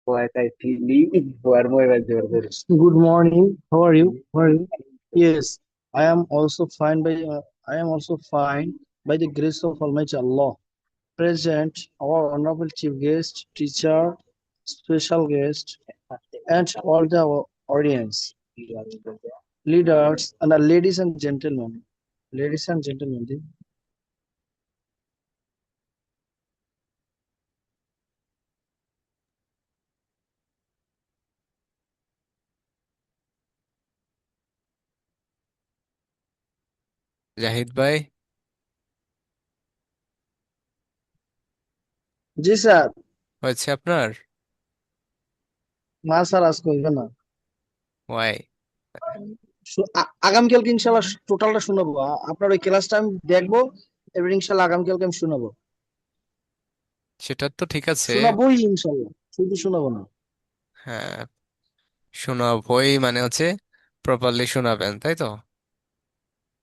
What I feel for more than Good morning. How are you? How are you? Yes, I am also fine by the grace of Almighty Allah. Present our honorable chief guest, teacher, special guest, and all the audience, leaders, and ladies and gentlemen. Ladies and gentlemen, Zahid ভাই জি sir. হয়েছে আপনার? না sir, আজকে হইবে না। Y? আগামীকালকে ইনশাল্লাহ টোটালটা শোনাবো। আপনার ওই ক্লাসটা আমি দেখবো, এবার ইনশাল্লাহ আগামীকালকে আমি শোনাবো। সেটা তো ঠিক আছে। শোনাবোই ইনশাল্লাহ, শুধু শোনাবো না। হ্যাঁ, শোনাবই মানে হচ্ছে প্রপারলি শোনাবেন, তাই তো?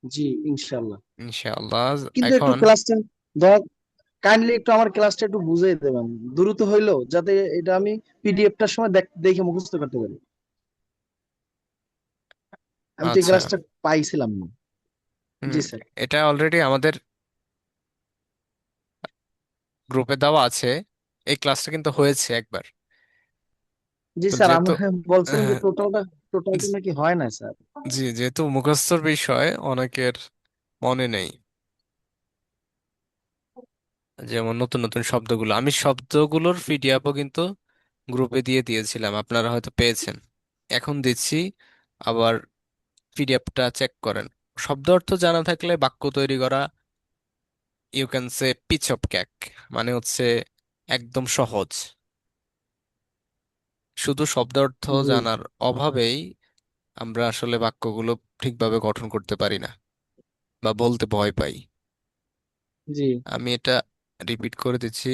জি, ইনশাল্লাহ। ইনশাআল্লাহ। কিন্তু একটু এখন ক্লাসটা দয়া কাইন্ডলি একটু আমার ক্লাসটা একটু বুঝিয়ে দেবেন, দ্রুত হইলো, যাতে এটা আমি পিডিএফটার সময় দেখে মুখস্থ করতে পারি। আমি তো এই আচ্ছা। ক্লাসটা পাইছিলাম না। হুম, জি স্যার। এটা অলরেডি আমাদের গ্রুপে দেওয়া আছে। এই ক্লাসটা কিন্তু হয়েছে একবার। জি তো স্যার, আমি যেহেতু বলছিলাম যে আহ, টোটালটা নাকি হয় না স্যার। জি, যেহেতু মুখস্থর বিষয় অনেকের মনে নেই, যেমন নতুন নতুন শব্দগুলো, আমি শব্দগুলোর পিডিএফও কিন্তু গ্রুপে দিয়ে দিয়েছিলাম, আপনারা হয়তো পেয়েছেন। এখন দিচ্ছি, আবার পিডিএফটা চেক করেন। শব্দ অর্থ জানা থাকলে বাক্য তৈরি করা, you can say piece of cake, মানে হচ্ছে একদম সহজ। শুধু শব্দ অর্থ জি। জানার অভাবেই আমরা আসলে বাক্যগুলো ঠিকভাবে গঠন করতে পারি না বা বলতে ভয় পাই। জি। আমি এটা রিপিট করে দিচ্ছি,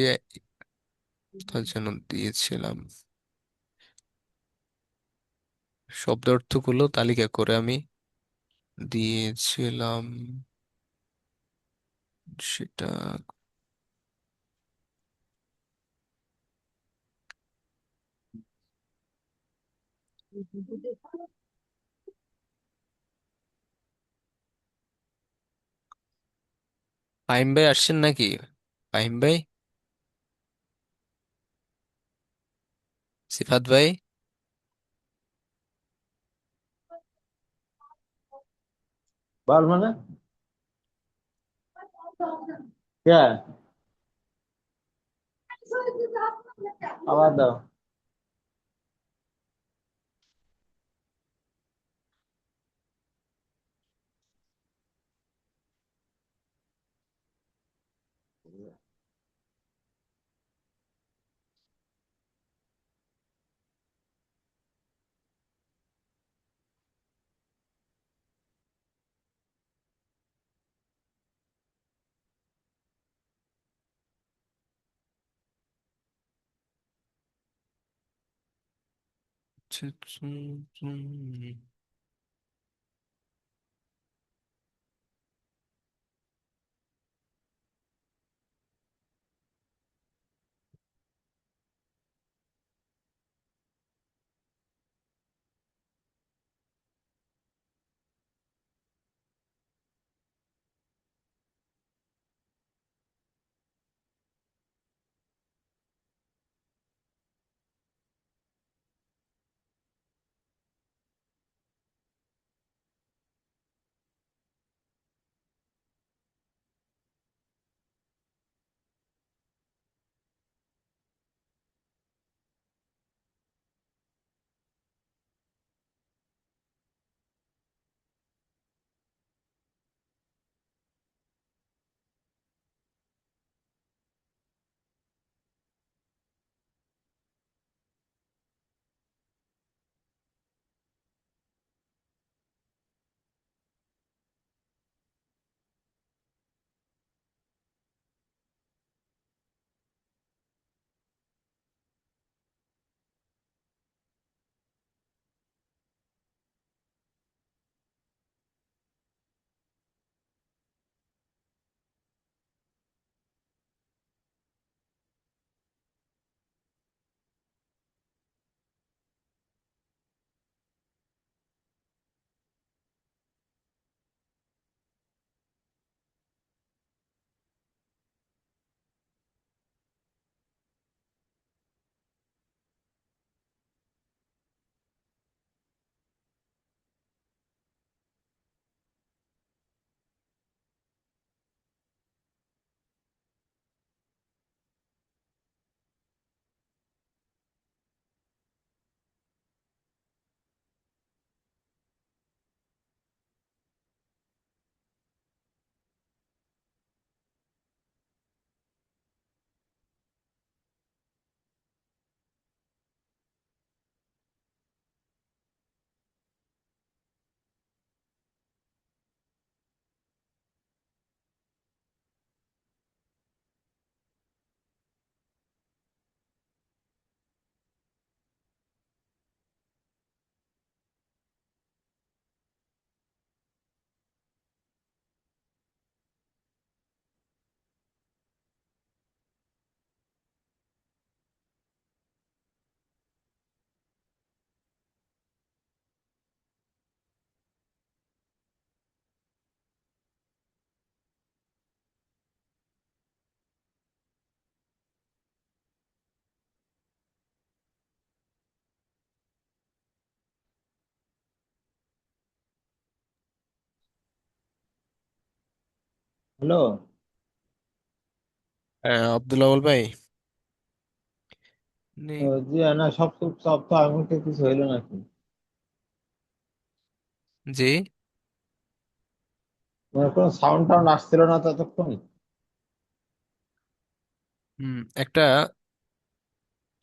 তার জন্য দিয়েছিলাম শব্দ অর্থগুলো তালিকা করে আমি দিয়েছিলাম সেটা। ফাহিম ভাই আসছেন নাকি? ফাহিম ভাই, সিফাত ভাই। বল মানে হ্যাঁ, আবার দাও। হ্যালো। আব্দুল আউল ভাই নে- জি না, সব সব সব তো এমন কিছু হইলো নাকি? জি। মানে কোনো সাউন্ড টাউন্ড আসছিল না ততক্ষণ? একটা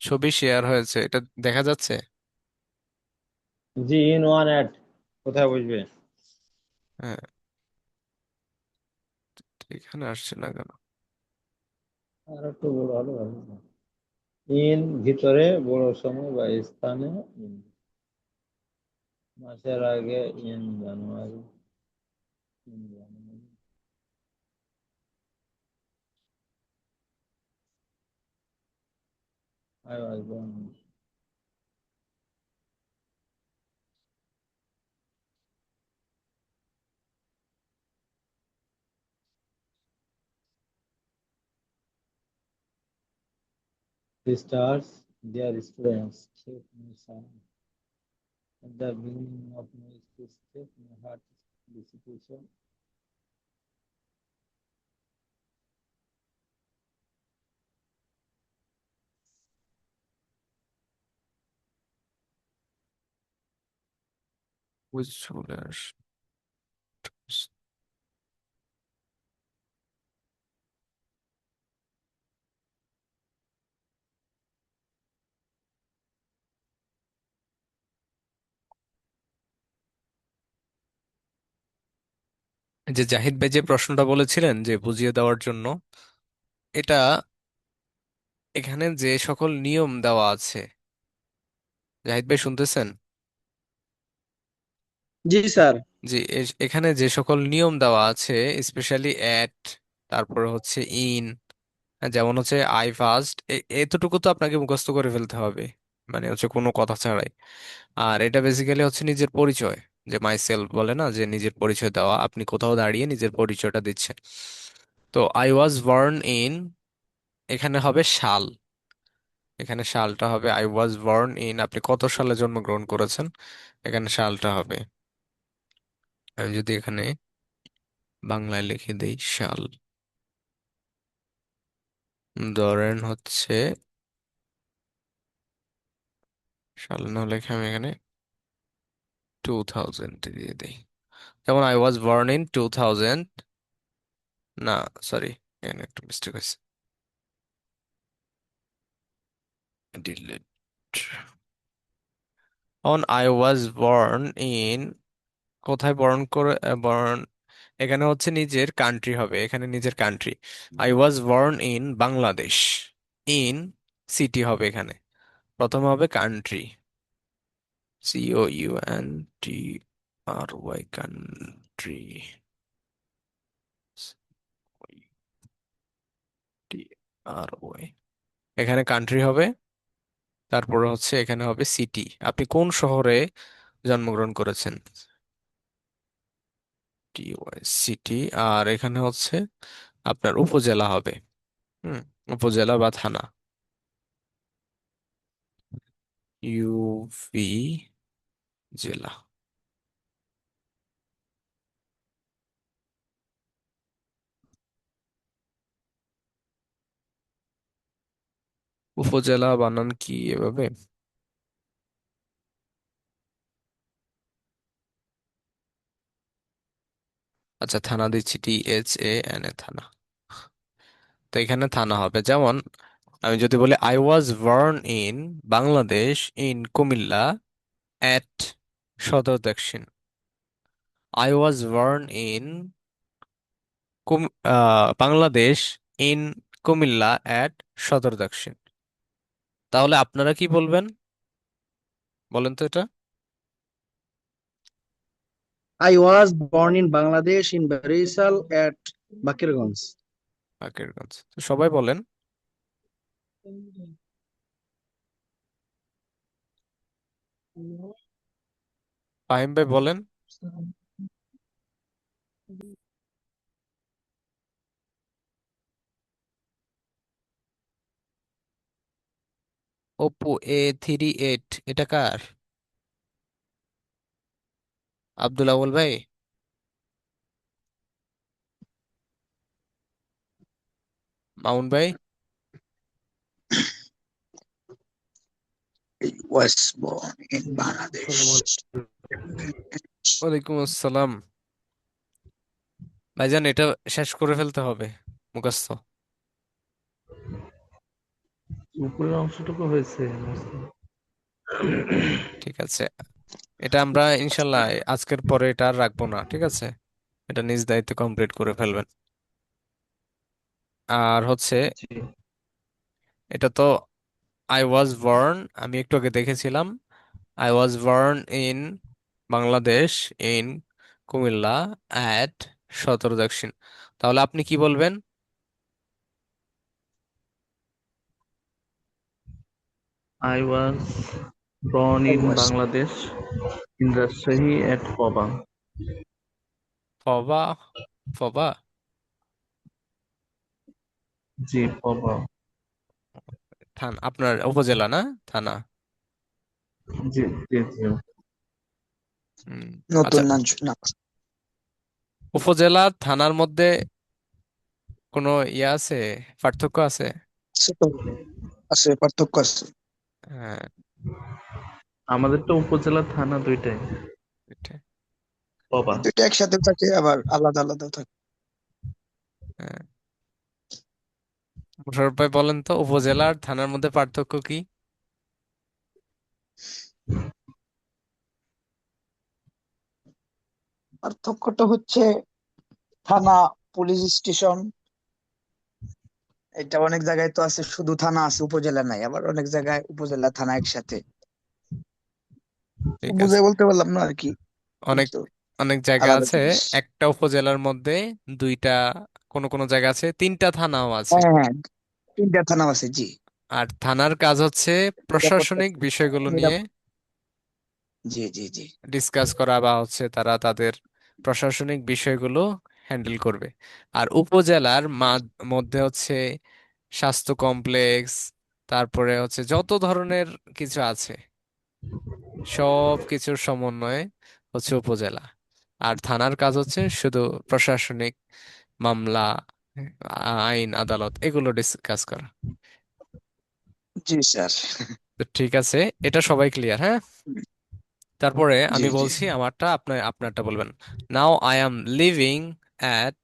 ছবি শেয়ার হয়েছে, এটা দেখা যাচ্ছে। জি, ইন ওয়ান অ্যাড। কোথায় বসবে? হ্যাঁ, তো এখানে আসছে না কেন? আর একটু বড় হলে ভালো হতো। ইন ভিতরে বড় সময় বা স্থানে। ইন মাসের আগে। In January. In January. I was born. The stars, their students, shape my sound. At the beginning of my step, my heart dissipation. বুঝ চলে আস যে জাহিদ ভাই যে প্রশ্নটা বলেছিলেন যে বুঝিয়ে দেওয়ার জন্য, এটা এখানে যে সকল নিয়ম দেওয়া আছে, জাহিদ ভাই শুনতেছেন? জি স্যার। জি, এখানে যে সকল নিয়ম দেওয়া আছে, স্পেশালি অ্যাট, তারপরে হচ্ছে ইন, যেমন হচ্ছে আই ফার্স্ট, এতটুকু তো আপনাকে মুখস্থ করে ফেলতে হবে, মানে হচ্ছে কোনো কথা ছাড়াই। আর এটা বেসিক্যালি হচ্ছে নিজের পরিচয়, যে মাই সেলফ বলে না, যে নিজের পরিচয় দেওয়া, আপনি কোথাও দাঁড়িয়ে নিজের পরিচয়টা দিচ্ছেন। তো আই ওয়াজ বর্ন ইন, এখানে হবে সাল, এখানে সালটা হবে আই ওয়াজ বর্ন ইন, আপনি কত সালে জন্মগ্রহণ করেছেন, এখানে সালটা হবে। আমি যদি এখানে বাংলায় লিখে দেই সাল, ধরেন হচ্ছে সাল না লেখে আমি এখানে 2000 দিয়ে দিই। যেমন আই ওয়াজ বর্ন ইন 2000, না সরি, এখানে একটা মিস্টেক হয়েছে, delete. On I was born in, কোথায় বর্ন করে বর্ন, এখানে হচ্ছে নিজের কান্ট্রি হবে, এখানে নিজের country. I was born in Bangladesh, in city হবে এখানে, প্রথমে হবে কান্ট্রি, COUNTRY, কান্ট্রি, TRY, এখানে কান্ট্রি হবে, তারপরে হচ্ছে এখানে হবে সিটি, আপনি কোন শহরে জন্মগ্রহণ করেছেন, TY সিটি। আর এখানে হচ্ছে আপনার উপজেলা হবে, হুম, উপজেলা বা থানা, UV জেলা। উপজেলা বানান কি এভাবে? আচ্ছা, থানা দিচ্ছি, THANA, থানা। তো এখানে থানা হবে, যেমন আমি যদি বলি I was born in Bangladesh, in Comilla, at সদর দক্ষিণ, I was born in Bangladesh, in Comilla, at সদর দক্ষিণ। তাহলে আপনারা কি বলবেন, বলেন তো এটা? I was born in Bangladesh in Barisal at Bakirganj. আকিরগঞ্জ, তো সবাই বলেন। ফাহিম ভাই বলেন। Oppo A38, এটা কার? আব্দুল আউয়াল ভাই? মামুন ভাই। He was born in Bangladesh. ওয়ালাইকুম আসসালাম। ভাইজান এটা শেষ করে ফেলতে হবে মুখস্থ। উপরের অংশটুকু হয়েছে ঠিক আছে, এটা আমরা ইনশাল্লাহ আজকের পরে এটা আর রাখবো না, ঠিক আছে? এটা নিজ দায়িত্বে কমপ্লিট করে ফেলবেন। আর হচ্ছে জি। এটা তো আই ওয়াজ বর্ন, আমি একটু আগে দেখেছিলাম। I was born in Bangladesh, in Comilla, at সদর দক্ষিণ। তাহলে আপনি কি বলবেন? I was born I in was Bangladesh, in Rajshahi at Paba. ফবা, ফবা। G, Paba. থানা আপনার উপজেলা না থানা? জি, জি, জি। হুম, আচ্ছা। নতুন না উপজেলা থানার মধ্যে কোনো ইয়ে আছে, পার্থক্য আছে? আছে তো, আছে পার্থক্য আছে। হ্যাঁ, আমাদের তো উপজেলা থানা দুইটাই, এটা, Paba. দুইটা একসাথে থাকে আবার আলাদা আলাদা থাকে। হ্যাঁ। মোশাররফ ভাই বলেন তো, উপজেলা আর থানার মধ্যে পার্থক্য কি? পার্থক্যটা হচ্ছে থানা, পুলিশ স্টেশন, এটা অনেক জায়গায় তো আছে, শুধু থানা আছে উপজেলা নাই, আবার অনেক জায়গায় উপজেলা থানা একসাথে। ঠিক আছে, বুঝাই বলতে পারলাম না আর কি, অনেক কিন্তু অনেক জায়গা আলাদা আছে জিনিস। একটা উপজেলার মধ্যে দুইটা, কোন কোন জায়গা আছে তিনটা থানাও আছে। হ্যাঁ হ্যাঁ, তিনটা থানা আছে, জি। আর থানার কাজ হচ্ছে নিরাপত্তা, প্রশাসনিক বিষয়গুলো নিয়ে নিরাপত্তা, জি জি জি। ডিসকাস করা, বা হচ্ছে তারা তাদের প্রশাসনিক বিষয়গুলো হ্যান্ডেল করবে। আর উপজেলার মধ্যে হচ্ছে স্বাস্থ্য কমপ্লেক্স, তারপরে হচ্ছে যত ধরনের কিছু আছে সব কিছুর সমন্বয়ে হচ্ছে উপজেলা। আর থানার কাজ হচ্ছে শুধু প্রশাসনিক মামলা, আইন আদালত এগুলো ডিসকাস করা। জি স্যার। তো ঠিক আছে, এটা সবাই ক্লিয়ার, হ্যাঁ? তারপরে জি আমি জি। বলছি আমারটা, আপনারটা বলবেন। Now I am living at,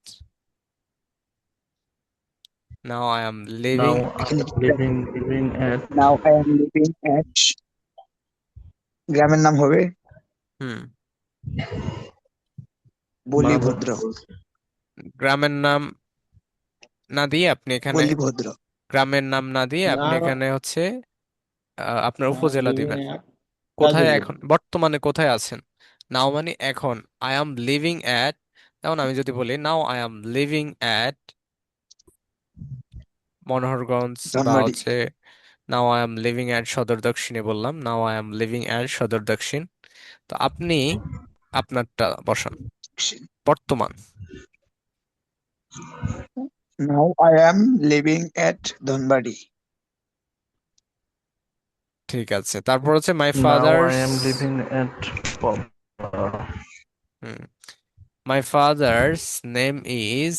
now I am living, Now I'm এখানে living at now I am living at, গ্রামের নাম হবে হুম, বলিভদ্র। Mahmudpur. গ্রামের নাম না দিয়ে আপনি এখানে, বলিভদ্র। গ্রামের নাম না দিয়ে আপনি Now এখানে হচ্ছে আপনার I'm উপজেলা living দিবেন। at কোথায় Gazipur. এখন বর্তমানে কোথায় আছেন? নাও মানে এখন, আই এম লিভিং অ্যাট, যেমন আমি যদি বলি now I am living at Manoharganj, বা ধনবাড়ি। হচ্ছে নাও আই এম লিভিং অ্যাট সদর দক্ষিণে বললাম, নাও আই এম লিভিং অ্যাট সদর দক্ষিণ। তো আপনি আপনারটা বসান, বর্তমান। নাও আই এম লিভিং এট ধনবাড়ি। ঠিক আছে, তারপর হচ্ছে মাই Now I father's, am living at Paba. My father's name is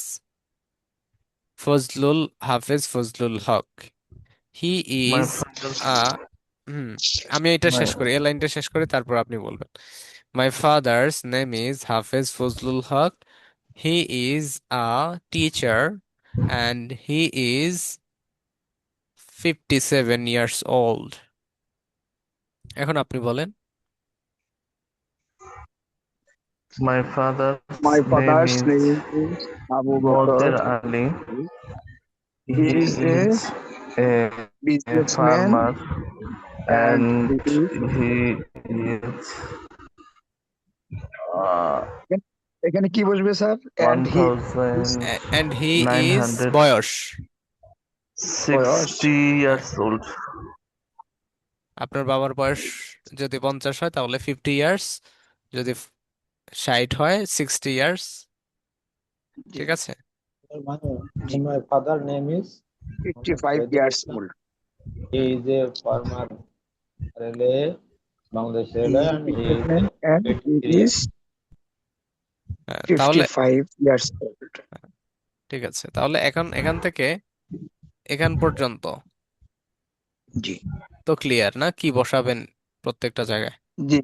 Fazlul হাফেজ ফজলুল হক। হি My ইজ father's আ হুম, আমি এটা my শেষ করি, এই লাইনটা শেষ করে তারপর আপনি বলবেন। My father's name is Hafez Fazlul Haque, he is a teacher and he is 57 years old. এখন আপনি বলেন। my father's my name father's is name is Abu Bakar. Moder Ali. He He is a is a businessman farmer and and he is, he is uh, এখানে কি বসবে sir? And he is 1960 and he is বয়স, বয়স। years old. আপনার বাবার বয়স যদি 50 হয় তাহলে 50 ইয়ার্স, যদি 60 হয় 60 ইয়ার্স, জি, ঠিক আছে? জি। My father name is 55 years old. he is a farmer railway, Bangladesh Railway, and he is businessman and he 53 years. Is তাহলে 55 ইয়ার্স ওল্ড। ঠিক আছে, তাহলে এখান থেকে এখান পর্যন্ত জি তো ক্লিয়ার না? কি বসাবেন প্রত্যেকটা জায়গায়? জি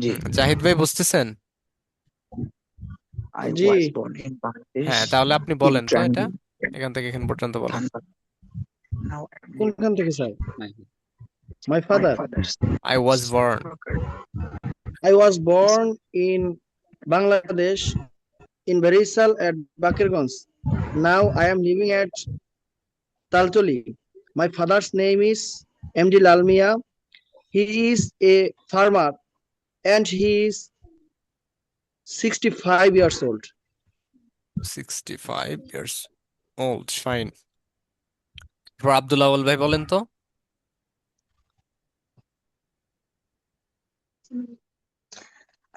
জি জাহিদ ভাই বুঝতেছেন? I G was born in Bangladesh হ্যাঁ, তাহলে আপনি in বলেন তো এটা, Trangri, এখান থেকে এখান পর্যন্ত বলেন। Dhanbad. Now I'm living কোনখান থেকে sir? My my father father's I was is born. I was born in Bangladesh in Barisal at Bakirganj. Now I am living at Taltoli. My father's name is MD Lalmia. He is a farmer and he is 65 years old. 65 years old. Fine. এরপর আব্দুল আউয়াল ভাই বলেন তো।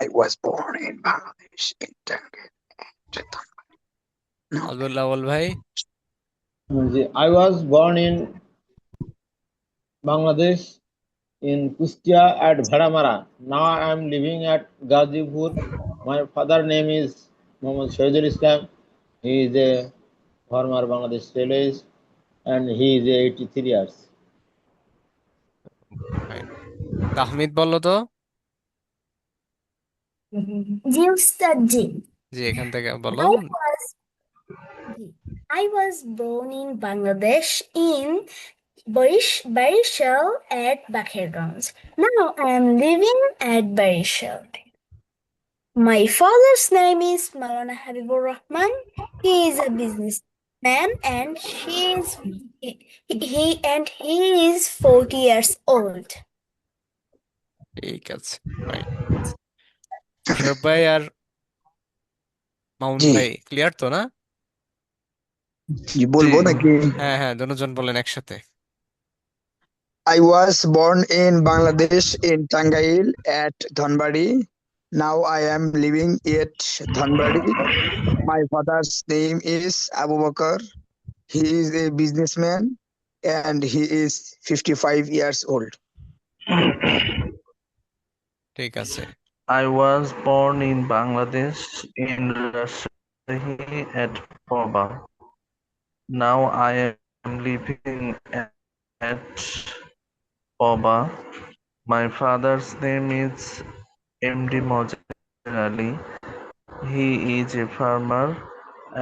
I was born in Bangladesh in Trangri, Dhanbad. Now Abdul Awal ভাই। I was born in Bangladesh in Kustia at Bhadamara. Now I am living at Gazipur. My father name is Mohammad Shahidul Islam. He is a former Bangladesh railways and he is 83 years. Fine. Tahmid বলো তো। জি উস্তাদ জি। জি, এখান থেকে বলো। I was born in Bangladesh in Barishal at Bakirganj. Now I am living at Barishal. My father's name is Maulana Habibur Rahman. He is a businessman and he is 40 years old. ঠিক আছে, fine. Mosharraf ভাই আর মামুন জি ভাই clear তো না? জি বলবো নাকি? হ্যাঁ হ্যাঁ, দুজন বলেন একসাথে। I was born in Bangladesh in Tangail at Dhanbadi. Now I am living at Dhanbadi. My father's name is Abu Bakr. He is a businessman and he is 55 years old. ঠিক আছে। I was born in Bangladesh in Rajshahi at Poba. Now I am living at Poba. My father's name is MD Mojer Ali. He is a farmer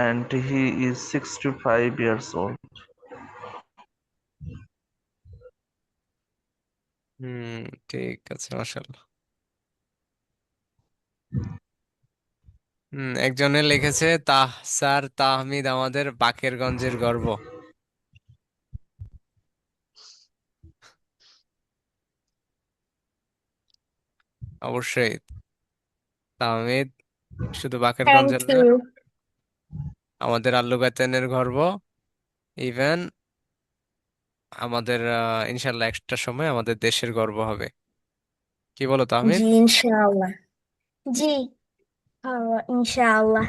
and he is 65 years old. ঠিক আছে, মাশাআল্লাহ। একজনে লিখেছে sir Tahmid আমাদের বাকেরগঞ্জের গর্ব। অবশ্যই তাহমিদ শুধু বাকেরগঞ্জের Thank না, you. আমাদের আল্লুগাতেনের গর্ব। ইভেন আমাদের ইনশাল্লাহ একটা সময় আমাদের দেশের গর্ব হবে। কি বলো তাহমিদ? জি ইনশাআল্লাহ। জি ইনশাআল্লাহ।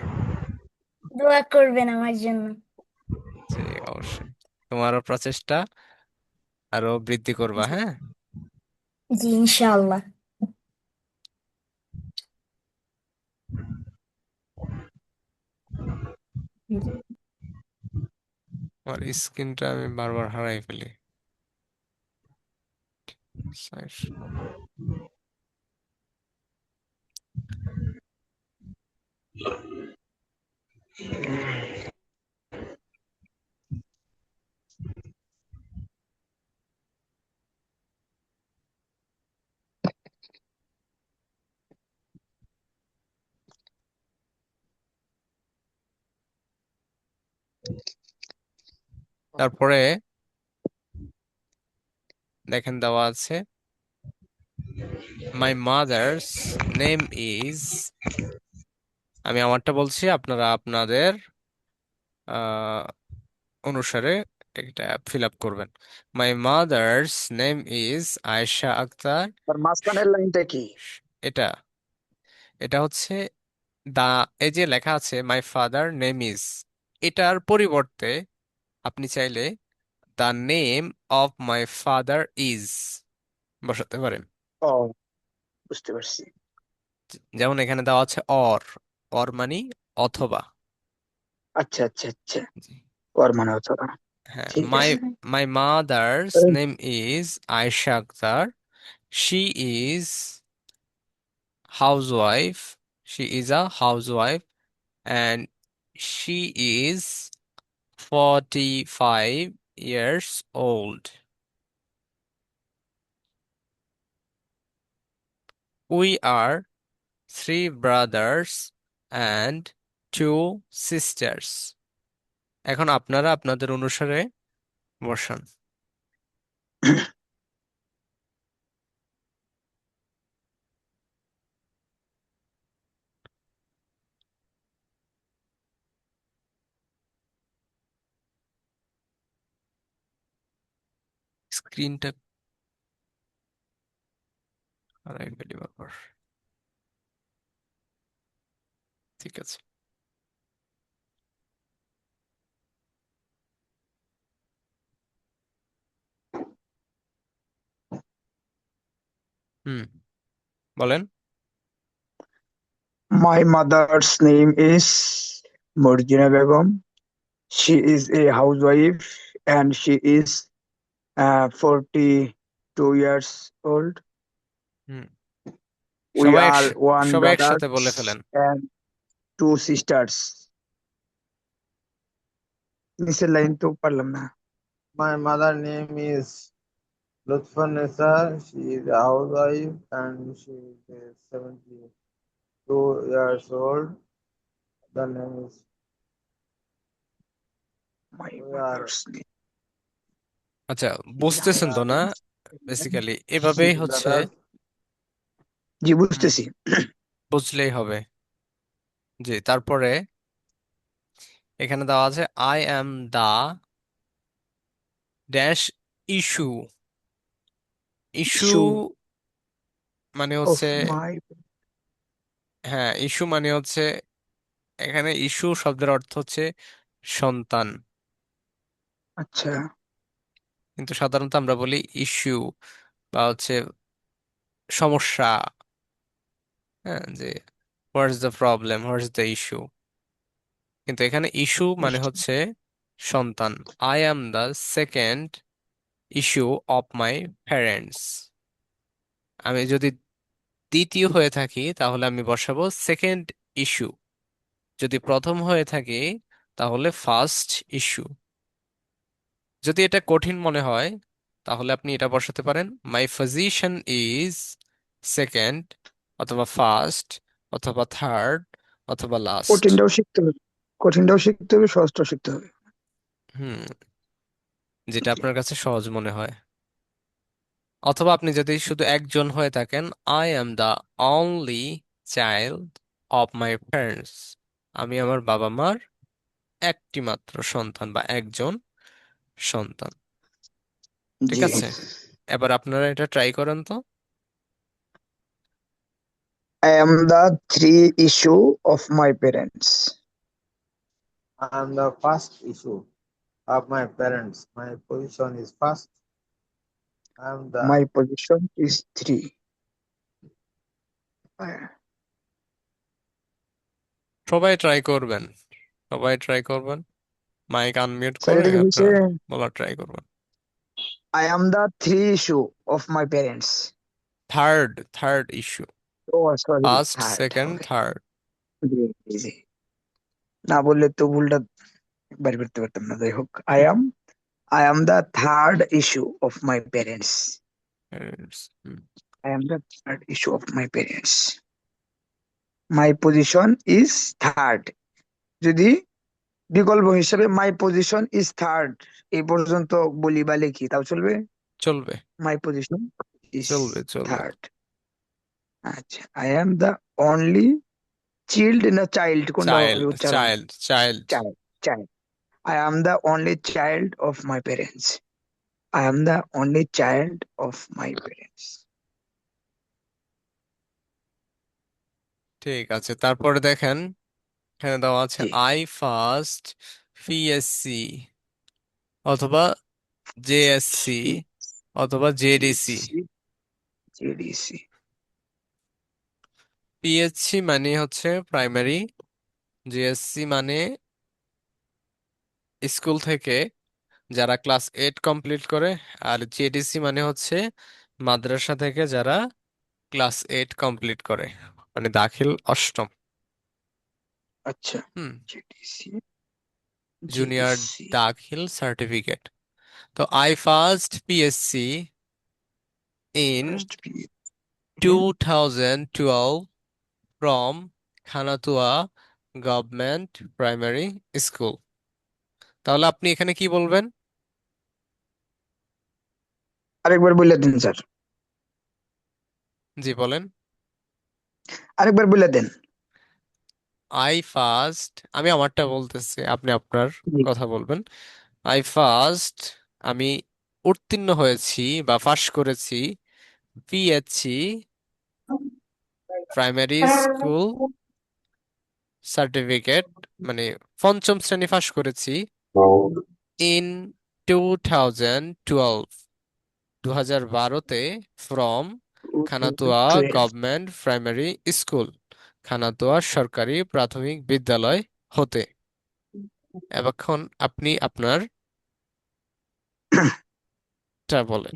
দোয়া করবেন আমার জন্য। জি, অবশ্যই তোমারও প্রচেষ্টা আরো বৃদ্ধি করবা। হ্যাঁ, জি ইনশাআল্লাহ। আমার স্ক্রিনটা আমি বারবার হারাই ফেলি। তারপরে দেখেন দেওয়া আছে মাই মাদার্স নেম ইজ, আমি আমারটা বলছি, আপনারা আপনাদের অনুসারে এটা ফিল আপ করবেন। My mother's name is Ayesha Akter. আর মাঝখানের লাইনটা কি? এটা এটা হচ্ছে দা, এই যে লেখা আছে মাই ফাদার নেম ইজ, এটার পরিবর্তে আপনি চাইলে the name of my father is বসাতে পারেন। ও বুঝতে পারছি। যেমন এখানে দেওয়া আছে অর, অর মানে অথবা। আচ্ছা আচ্ছা আচ্ছা, ওর মানে হতো না। হ্যাঁ, ঠিক my আছে। my mother's এই, name is Aisha Akhtar. She is housewife. She is a housewife and she is 45 years old. We are three brothers and two sisters. এখন আপনারা আপনাদের অনুসারে বসান। স্ক্রিনটা হারাই ফেলি ব্যাপার। ঠিক আছে। হুম, বলেন। My mother's name is Murjina Begum. She is a housewife and she is 42 years old. Hmm, We সবাই are one সবাই brother একসাথে বলে ফেলেন। and two sisters. নিচের লাইন তো পারলাম না। My mother name is Lutfannesa. She is a housewife and she is 72 years old. The name is My we are mother's name আচ্ছা, is বুঝতেছেন তো না? বেসিক্যালি এভাবেই three হচ্ছে। brothers. জি হুম, বুঝতেছি। বুঝলেই হবে। জি, তারপরে এখানে দেওয়া আছে I am the dash issue. Issue Issue মানে of হচ্ছে, my হ্যাঁ, ইস্যু মানে হচ্ছে, এখানে ইস্যু শব্দের অর্থ হচ্ছে সন্তান, আচ্ছা কিন্তু সাধারণত আমরা বলি ইস্যু বা হচ্ছে সমস্যা। হ্যাঁ, যে what's the problem, what's the issue, কিন্তু এখানে ইস্যু মানে বুঝছি। হচ্ছে সন্তান। I am the second issue of my parents. আমি যদি দ্বিতীয় হয়ে থাকি তাহলে আমি বসাবো সেকেন্ড ইস্যু। যদি প্রথম হয়ে থাকি তাহলে ফার্স্ট ইস্যু। যদি এটা কঠিন মনে হয় তাহলে আপনি এটা বসাতে পারেন মাই পজিশন ইজ সেকেন্ড, অথবা ফার্স্ট, অথবা থার্ড, অথবা লাস্ট। কঠিনটাও শিখতে হবে, কঠিনটাও শিখতে হবে, সহজটাও শিখতে হবে। হুম, যেটা আপনার কাছে সহজ মনে হয়। অথবা আপনি যদি শুধু একজন হয়ে থাকেন, I am the only child of my parents. আমি আমার বাবা মার একটি মাত্র সন্তান বা একজন সন্তান। ঠিক জি। আছে, এবার আপনারা এটা ট্রাই করেন তো। I am the three issue of my parents. I am the first issue of my parents. My position is first. I am the My position is three. সবাই ট্রাই করবেন, সবাই ট্রাই করবেন। মাইক আনমিউট স্যার করে এটা কি হয়েছে? আপনারা বলা ট্রাই করবেন। I am the three issue of my parents. Third issue, Oh, sorry, first, third second, হবে। থার্ড। জি, জি, জি। না বললে তো ভুলটা বের করতে পারতাম না। যাই হোক, I am the third issue of my parents. I am the third issue of my parents. My position is third. যদি বিকল্প হিসেবে মাই পজিশন ইজ থার্ড এই পর্যন্ত বলি বা লিখি তাও চলবে। চলবে, মাই পজিশন ইজ চলবে, চলবে। থার্ড। আচ্ছা, I am the only child না চাইল্ড কোনটা হবে চাইল্ড, উচ্চারণ? Child, child. Child, child. I am the only child of my parents. I am the only child of my parents. ঠিক আছে, তারপরে দেখেন এখানে দেওয়া আছে জি। আই ফার্স্ট পিএসসি, অথবা জেএসসি, অথবা জেডিসি। জেডিসি। পিএসসি মানে হচ্ছে প্রাইমারি, জেএসসি মানে স্কুল থেকে যারা ক্লাস 8 কমপ্লিট করে, আর জেডিসি মানে হচ্ছে মাদ্রাসা থেকে যারা ক্লাস 8 কমপ্লিট করে, মানে দাখিল অষ্টম। আচ্ছা, হুম। JDC, junior JDC, Dakhil certificate. তো I first PSC in first P in 2012 from Khanatua government primary school. তাহলে আপনি এখানে কি বলবেন? আরেকবার বলে দিন স্যার, জি বলেন। আরেকবার বলে দেন। আমি আমারটা বলতেছি, আপনি আপনার জি। কথা বলবেন। আই ফার্স্ট, আমি উত্তীর্ণ হয়েছি বা পাশ করেছি পিএইচসি প্রাইমারি স্কুল সার্টিফিকেট, মানে পঞ্চম শ্রেণী পাশ করেছি ইন 2012, 2012-তে from Khanatua 2012 government primary school, Khanatua সরকারি প্রাথমিক বিদ্যালয় হতে। এখন আপনি আপনার টা বলেন।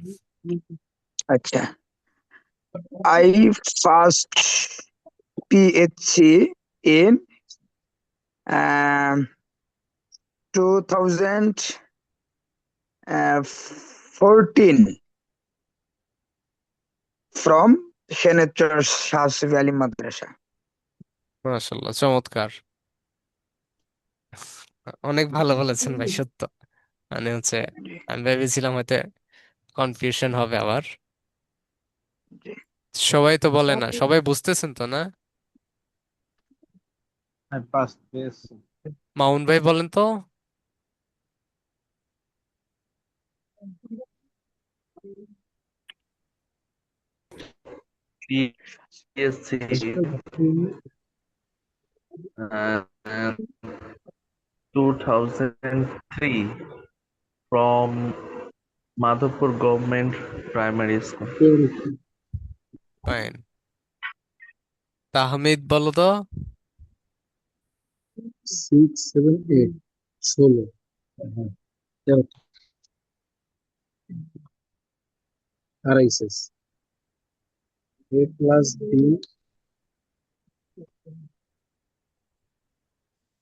আচ্ছা, I first PHC in 2014 from Senator Shahsif Ali Madrasa. মাশাআল্লাহ, চমৎকার, অনেক ভালো বলেছেন ভাই, সত্য। মানে হচ্ছে জি, আমি ভেবেছিলাম হয়তো কনফিউশন হবে আবার। জি। সবাই তো বলে না, সবাই বুঝতেছেন তো না? I passed PSC. মাউন ভাই বলেন তো। PSC uh, 2003 from Madhopur Government Primary School. Fine. Tahmid বলো তো। 6, 7, 8, 16, হ্যাঁ, 13, আড়াইশেষ, a প্লাস বি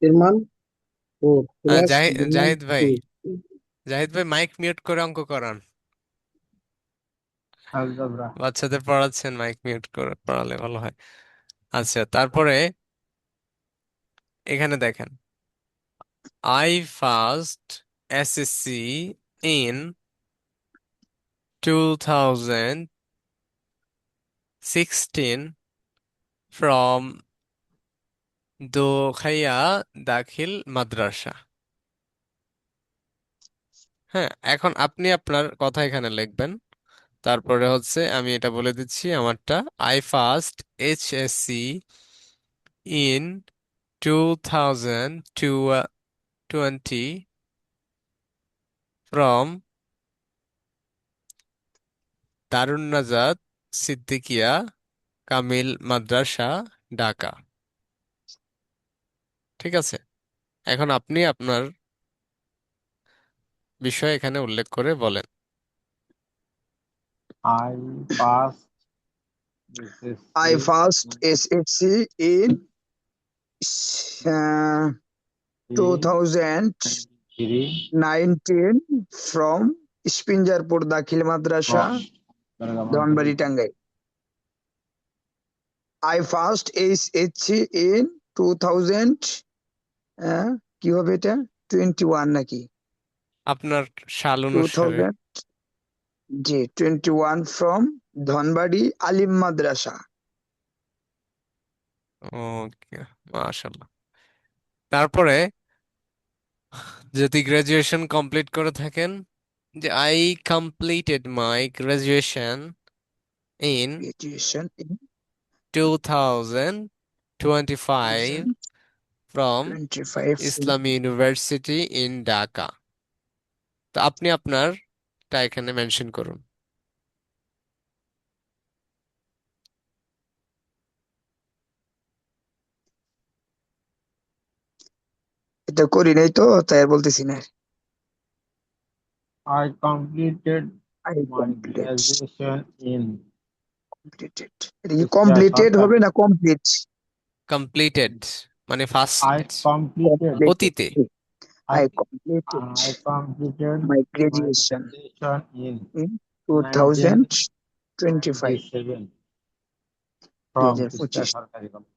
এর মান 4 প্লাস বি মান জাহিদ ভাই, 2। মাইক মিউট করে অঙ্ক করান। Algebra. বাচ্চাদের পড়াচ্ছেন, মাইক মিউট করে পড়ালে ভালো হয়। আচ্ছা, তারপরে এখানে দেখেন, I first SSC in 2016 from Dokhaiya Dakhil Madrasa. হ্যাঁ, এখন আপনি আপনার কথা এখানে লিখবেন। তারপরে হচ্ছে আমি এটা বলে দিচ্ছি আমারটা। I first HSC in 2020 from দারুন নাজাত সিদ্দিকিয়া কামিল মাদ্রাসা, ঢাকা। ঠিক আছে, এখন আপনি আপনার বিষয় এখানে উল্লেখ করে বলেন। I passed I SSC first SHC in uh, in 2019 3 from Spinjarpur Dakhil Madrasa, from Dhonbari, Tangai. I first SHC in 2000 কি হবে এটা 21 নাকি আপনার সাল অনুসারে। 2000 জি 21 from ধনবাড়ি আলিম মাদ্রাসা। ওকে, মাশাআল্লাহ। তারপরে যদি গ্রাজুয়েশন কমপ্লিট করে থাকেন, যে I completed my graduation in graduation in 2025 from 2025 Islami university in Dhaka. তো আপনি আপনারটা এখানে মেনশন করুন। এটা করি নাই তো তাই আর বলতেছি না। I completed I my complete graduation in completed এটা কি Kushtia কমপ্লিটেড Sarkar. হবে না কমপ্লিট কমপ্লিটেড মানে ফার্স্ট I completed অতীতে completed I I completed I completed my my graduation graduation in in 2025 1997 from Kushtia 2025 Sarkari College.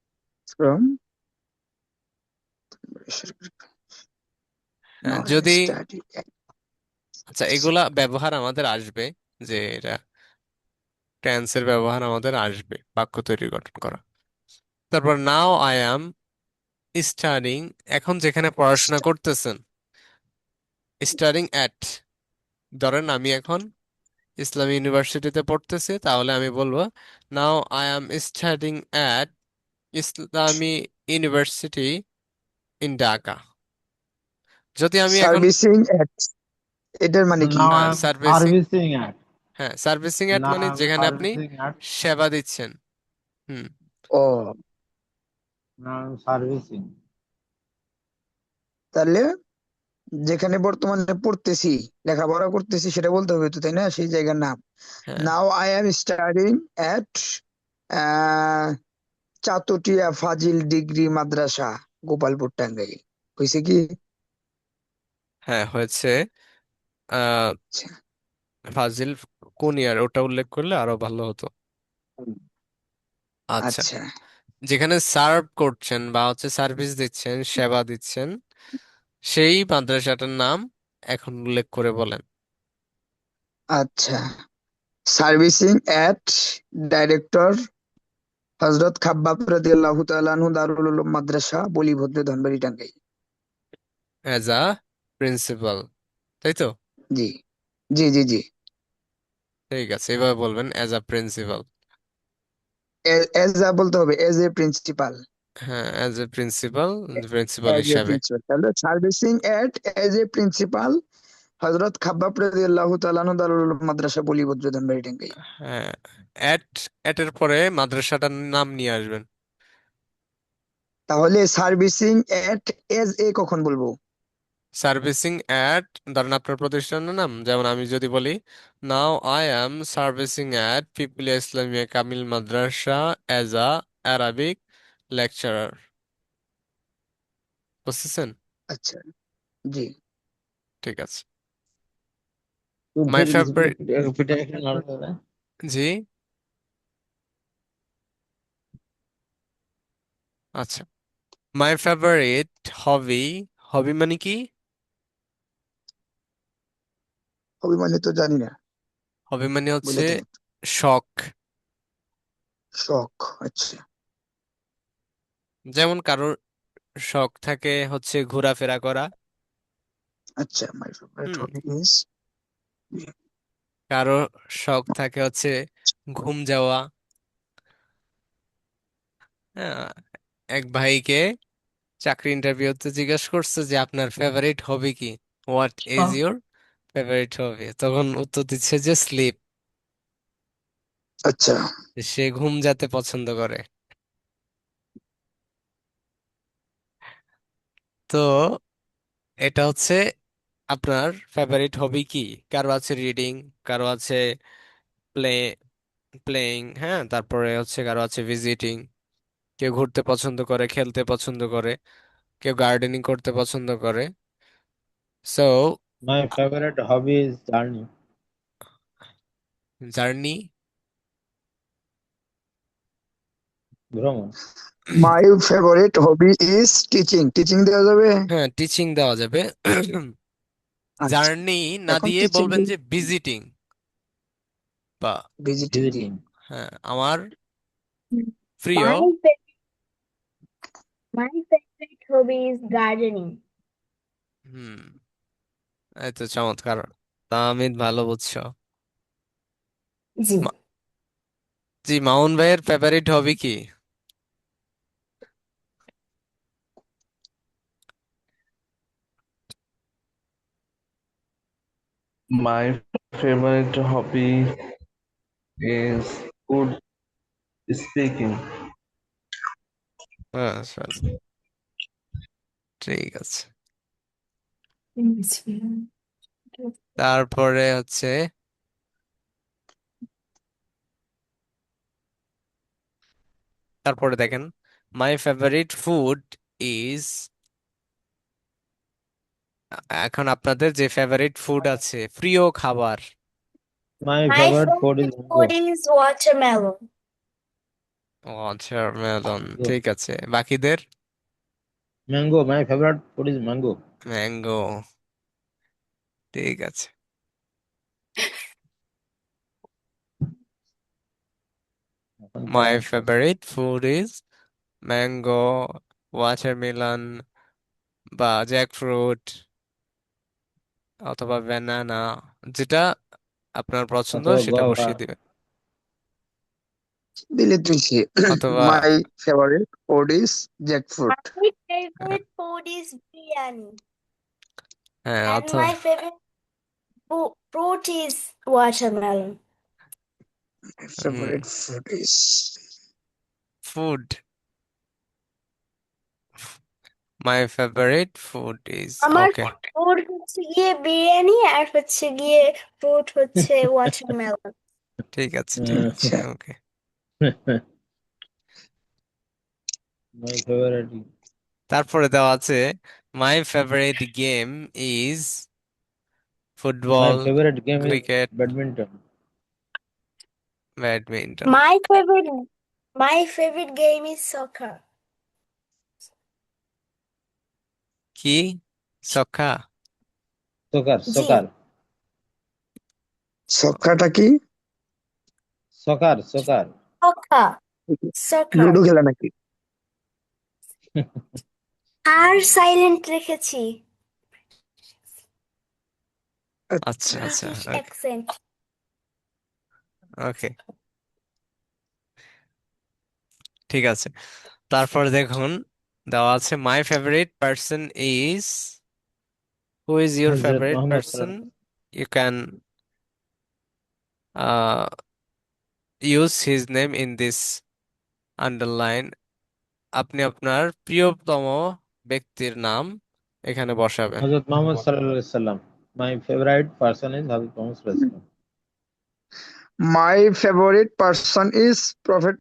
from now I যদি study at আচ্ছা এগুলা ব্যবহার আমাদের আসবে, যে এটা টেন্সের ব্যবহার আমাদের আসবে বাক্য তৈরি গঠন করা। তারপর নাও আই অ্যাম স্টাডিং, এখন যেখানে পড়াশোনা করতেছেন, স্টাডিং অ্যাট, ধরেন আমি এখন ইসলামী ইউনিভার্সিটিতে পড়তেছি, তাহলে আমি বলবো নাও I am studying at Islami university in Dhaka. যদি আমি এখন সার্ভিসিং এট এটার মানে কি Now I'm servicing, servicing at. হ্যাঁ সার্ভিসিং অ্যাট Now মানে I'm যেখানে আপনি servicing at. সেবা দিচ্ছেন। হুম, ও Now I'm servicing. তাহলে যেখানে বর্তমানে পড়তেছি লেখাপড়া করতেছি সেটা বলতে হবে তো তাই না সেই জায়গার নাম হ্যাঁ now I am studying at Chatutia Fazil degree Madrasa Gopalpur Tangail হয়েছে কি হ্যাঁ হয়েছে। আহ আচ্ছা ফাজিল কোন ইয়ার ওটা উল্লেখ করলে আরো ভালো হতো। আচ্ছা, আচ্ছা যেখানে সার্ভ করছেন বা হচ্ছে সার্ভিস দিচ্ছেন, সেবা দিচ্ছেন, সেই মাদ্রাসাটার নাম এখন উল্লেখ করে বলেন। আচ্ছা servicing at director Hazrat Khabbab Radiyallahu Taala Anhu Darul Uloom Madrasa Balibhadra Dhanbari Tangail as a principal, তাই তো? জি জি জি জি ঠিক আছে, এভাবে বলবেন as a principal. As a বলতে হবে এজ এ প্রিন্সিপাল হ্যাঁ as a principal, principal as a হিসাবে। প্রিন্সিপাল তাহলে servicing at as a principal হযরত খাব্বাব রাদিয়াল্লাহু তাআলা আনহু দারুল উলুম মাদ্রাসা বলিভদ্র ধনবাড়ি টাঙ্গাইল হ্যাঁ অ্যাট, এর পরে মাদ্রাসাটার নাম নিয়ে আসবেন। তাহলে সার্ভিসিং এট এজ এ কখন বলবো সার্ভিসিং অ্যাট, ধরেন আপনার প্রতিষ্ঠানের নাম, যেমন আমি যদি বলি now I am servicing at Pipulia Islamia Kamil Madrasa as a Arabic lecturer, বুঝতেছেন? আচ্ছা জি ঠিক আছে। Two my favourite, repetition order. জি আচ্ছা, মাই ফেভারিট হবি, হবি মানে কি? অভিমানী তো জানি না হবি মানে বলে হচ্ছে দেন শখ। শখ আচ্ছা যেমন কারোর শখ থাকে হচ্ছে ঘোরাফেরা করা, আচ্ছা my favourite hmm, hobby is কারো শখ থাকে হচ্ছে ঘুম যাওয়া। হ্যাঁ, এক ভাইকে চাকরি ইন্টারভিউতে জিজ্ঞেস করছে যে আপনার ফেভারিট হবি কি, what is your favourite hobby, তখন উত্তর দিচ্ছে যে স্লিপ, আচ্ছা সে ঘুম যেতে পছন্দ করে। তো এটা হচ্ছে আপনার ফেভারিট হবি কি। কারো আছে রিডিং, কারো আছে প্লে প্লেইং, হ্যাঁ, তারপরে হচ্ছে কারো আছে ভিজিটিং, কেউ ঘুরতে পছন্দ করে, খেলতে পছন্দ করে, কেউ গার্ডেনিং করতে পছন্দ করে। So My favorite hobby is journey. Journey, ভ্রমণ। My favourite hobby is teaching teaching দেওয়া যাবে হ্যাঁ টিচিং দেওয়া যাবে। আচ্ছা জার্নি না এখন দিয়ে টিচিং বলবেন যে ভিজিটিং, বা ভিজিটিং জি Visiting. হ্যাঁ আমার প্রিয়, My fa- my favorite hobby is gardening. হুম, এই তো চমৎকার, তা আমি ভালো বুঝছো। জি মা- জি মামুন ভাইয়ের ফেভারিট হবি কি? My favorite hobby is good speaking. হ্যাঁ চল, ঠিক আছে। Yes, তারপরে হচ্ছে তারপরে দেখেন মাই ফেভারিট ফুড ইজ, এখন আপনাদের যে ফেভারিট ফুড আছে, প্রিয় খাবার। My My favorite food is favorite food mango. is watermelon. Watermelon, Mango. ঠিক আছে। বাকিদের? Mango. My favorite food is mango. Mango, ঠিক আছে। এখন my car- favourite food is mango, watermelon বা জ্যাকফ্রুট অথবা ব্যানানা, যেটা আপনার পছন্দ অথবা সেটা guava. বসিয়ে দিবেন। Diletushi. অথবা My favorite food is jackfruit. My favorite food is biryani. হ্যাঁ, And অথবা my favorite fruit is watermelon. My favorite food is food, my favourite food is, আমার ওকে, ফুড হচ্ছে গিয়ে বিরিয়ানি আর হচ্ছে গিয়ে ফ্রুট হচ্ছে ওয়াটারমেলন। ঠিক আছে, ঠিক আছে, আচ্ছা। ওকে। My favorite. তারপরে দেওয়া আছে my favourite game is football, My favorite game is cricket, badminton. Badminton. My favorite game is soccer. কি? সখা? Soccer. জি। Soccer. ছক্কাটা কি? Soccer. Soccer. Soccer. লুডো খেলা নাকি? আর সাইলেন্ট রেখেছি। আচ্ছা আচ্ছা, ব্রিটিশ ওকে অ্যাকসেন্ট। ওকে, ঠিক আছে। তারপর দেখুন দেওয়া আছে my favourite person is, who is your Hazrat favourite Muhammad person? You can use his name in this underline. আপনি আপনার প্রিয়তম ব্যক্তির নাম এখানে বসাবেন। Hazrat Muhammad sallallahu alaihi wasallam. My favorite person is Hazrat Muhammad sallallahu alaihi wasallam. My favorite person is Prophet